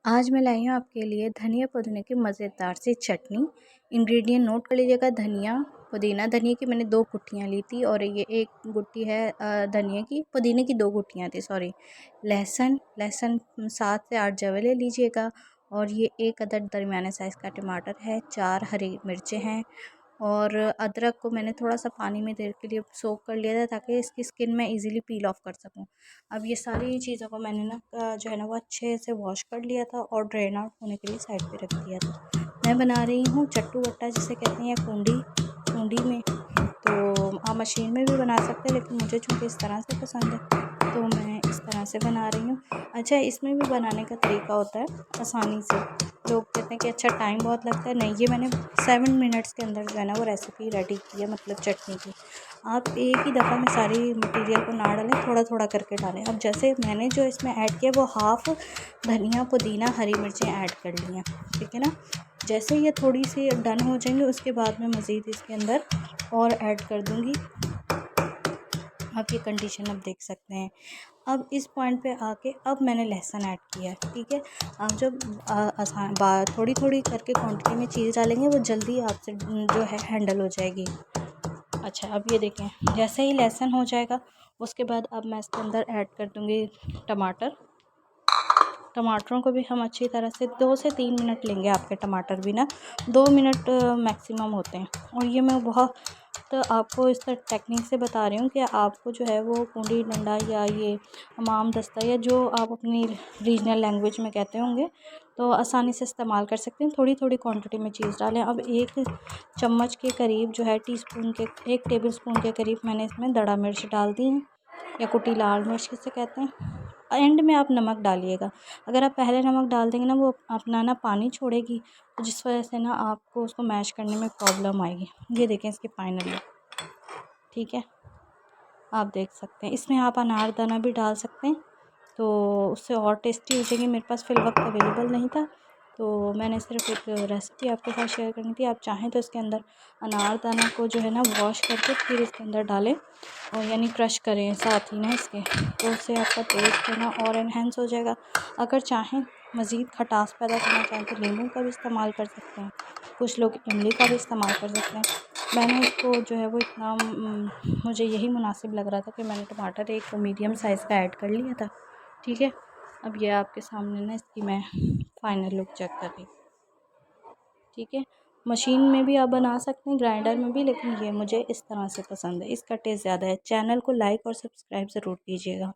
आज मैं लाई हूँ आपके लिए धनिया पुदीने की मज़ेदार सी चटनी। इंग्रेडिएंट नोट कर लीजिएगा। धनिया पुदीना, धनिया की मैंने 2 गुठलियाँ ली थी और ये 1 गुट्टी है धनिया की। पुदीने की 2 गुठलियाँ थी, सॉरी। लहसुन 7 से 8 जवे ले लीजिएगा। और ये 1 अदद दरमियाने साइज़ का टमाटर है, 4 हरी मिर्चें हैं। और अदरक को मैंने थोड़ा-सा पानी में देर के लिए सोक कर लिया था ताकि इसकी स्किन मैं इजीली पील ऑफ कर सकूं। अब ये सारी चीज़ों को मैंने ना जो है ना वो अच्छे से वॉश कर लिया था और ड्रेन आउट होने के लिए साइड पे रख दिया था। मैं बना रही हूँ चट्टू बट्टा जिसे कहते हैं, या कूंडी में। तो आप मशीन में भी बना सकते हैं, लेकिन मुझे चूँकि इस तरह से पसंद है तो मैं इस तरह से बना रही हूँ। अच्छा, इसमें भी बनाने का तरीका होता है आसानी से। लोग कहते हैं कि अच्छा टाइम बहुत लगता है, नहीं, ये मैंने 7 मिनट्स के अंदर जो है ना वो रेसिपी रेडी की है, मतलब चटनी की। आप एक ही दफ़ा में सारी मटेरियल को ना डालें, थोड़ा थोड़ा करके डालें। अब जैसे मैंने जो इसमें ऐड किया वो हाफ़ धनिया पुदीना हरी मिर्चें ऐड कर ली हैं, ठीक है ना। जैसे ये थोड़ी सी डन हो जाएंगे उसके बाद मैं मज़ीद इसके अंदर और ऐड कर दूँगी। आप ये कंडीशन अब देख सकते हैं। अब इस पॉइंट पे आके अब मैंने लहसुन ऐड किया है, ठीक है। आप जब आसान थोड़ी थोड़ी करके क्वांटिटी में चीज़ डालेंगे वो जल्दी आपसे जो है हैंडल हो जाएगी। अच्छा, अब ये देखें, जैसे ही लहसुन हो जाएगा उसके बाद अब मैं इसके अंदर ऐड कर दूँगी टमाटरों को भी हम अच्छी तरह से 2 से 3 मिनट लेंगे। आपके टमाटर भी ना 2 मिनट मैक्सिमम होते हैं। और ये मैं बहुत तो आपको इस टेक्निक से बता रही हूँ कि आपको जो है वो कुंडी डंडा या ये हमाम दस्ता या जो आप अपनी रीजनल लैंग्वेज में कहते होंगे तो आसानी से इस्तेमाल कर सकते हैं। थोड़ी थोड़ी क्वांटिटी में चीज़ डालें। अब 1 चम्मच के करीब जो है 1 टेबल स्पून के करीब मैंने इसमें दड़ा मिर्च डाल दी है, या कुटी लाल मिर्च किसे कहते हैं। एंड में आप नमक डालिएगा। अगर आप पहले नमक डाल देंगे ना वो अपना ना पानी छोड़ेगी, तो जिस वजह से ना आपको उसको मैश करने में प्रॉब्लम आएगी। ये देखें इसकी फाइनल लुक, ठीक है। आप देख सकते हैं इसमें आप अनारदाना भी डाल सकते हैं तो उससे और टेस्टी हो जाएगी। मेरे पास फिल वक्त अवेलेबल नहीं था तो मैंने सिर्फ एक रेसिपी आपके साथ शेयर करनी थी। आप चाहें तो इसके अंदर अनारदाना को जो है ना वॉश करके फिर इसके अंदर डालें, और यानी क्रश करें साथ ही ना इसके, तो उससे आपका टेस्ट है ना और इन्हेंस हो जाएगा। अगर चाहें मज़ीद खटास पैदा करना चाहें तो नींबू का भी इस्तेमाल कर सकते हैं, कुछ लोग इमली का भी इस्तेमाल कर सकते हैं। मैंने इसको जो है वो इतना मुझे यही मुनासिब लग रहा था कि मैंने टमाटर 1 मीडियम साइज़ का ऐड कर लिया था, ठीक है। अब ये आपके सामने ना इसकी मैं फ़ाइनल लुक चेक कर रही, ठीक है। मशीन में भी आप बना सकते हैं, ग्राइंडर में भी, लेकिन ये मुझे इस तरह से पसंद है, इसका टेस्ट ज़्यादा है। चैनल को लाइक और सब्सक्राइब ज़रूर कीजिएगा।